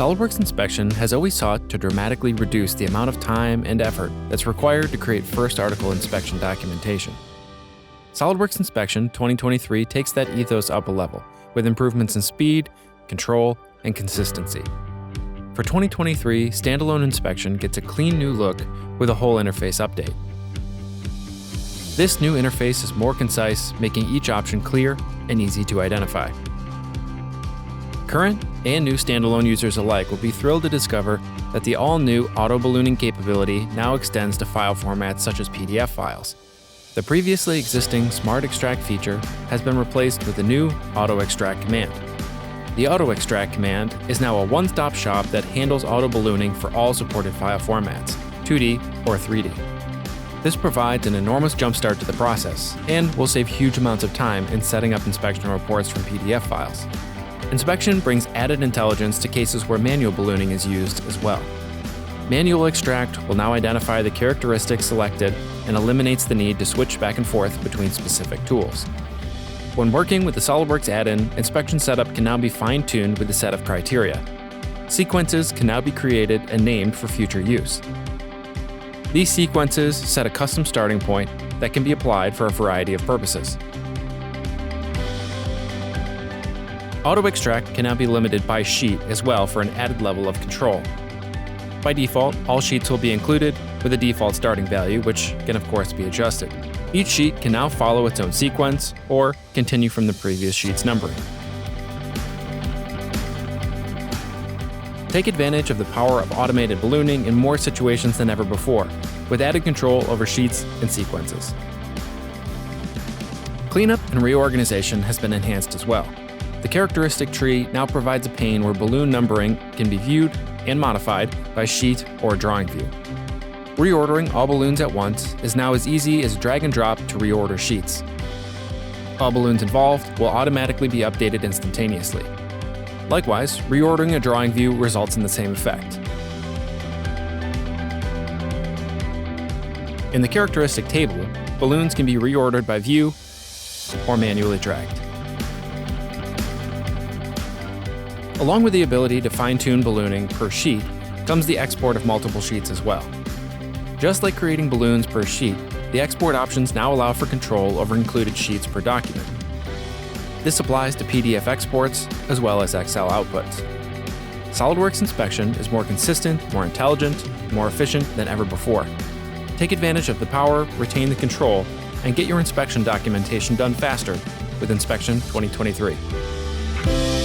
SOLIDWORKS Inspection has always sought to dramatically reduce the amount of time and effort that's required to create first article inspection documentation. SOLIDWORKS Inspection 2023 takes that ethos up a level, with improvements in speed, control, and consistency. For 2023, standalone inspection gets a clean new look with a whole interface update. This new interface is more concise, making each option clear and easy to identify. Current and new standalone users alike will be thrilled to discover that the all-new auto-ballooning capability now extends to file formats such as PDF files. The previously existing Smart Extract feature has been replaced with the new Auto Extract command. The Auto Extract command is now a one-stop shop that handles auto-ballooning for all supported file formats, 2D or 3D. This provides an enormous jumpstart to the process and will save huge amounts of time in setting up inspection reports from PDF files. Inspection brings added intelligence to cases where manual ballooning is used as well. Manual extract will now identify the characteristics selected and eliminates the need to switch back and forth between specific tools. When working with the SOLIDWORKS add-in, inspection setup can now be fine-tuned with a set of criteria. Sequences can now be created and named for future use. These sequences set a custom starting point that can be applied for a variety of purposes. Auto Extract can now be limited by sheet as well for an added level of control. By default, all sheets will be included with a default starting value, which can of course be adjusted. Each sheet can now follow its own sequence or continue from the previous sheet's numbering. Take advantage of the power of automated ballooning in more situations than ever before, with added control over sheets and sequences. Cleanup and reorganization has been enhanced as well. The characteristic tree now provides a pane where balloon numbering can be viewed and modified by sheet or drawing view. Reordering all balloons at once is now as easy as drag and drop to reorder sheets. All balloons involved will automatically be updated instantaneously. Likewise, reordering a drawing view results in the same effect. In the characteristic table, balloons can be reordered by view or manually dragged. Along with the ability to fine-tune ballooning per sheet comes the export of multiple sheets as well. Just like creating balloons per sheet, the export options now allow for control over included sheets per document. This applies to PDF exports as well as Excel outputs. SOLIDWORKS Inspection is more consistent, more intelligent, more efficient than ever before. Take advantage of the power, retain the control, and get your inspection documentation done faster with Inspection 2023.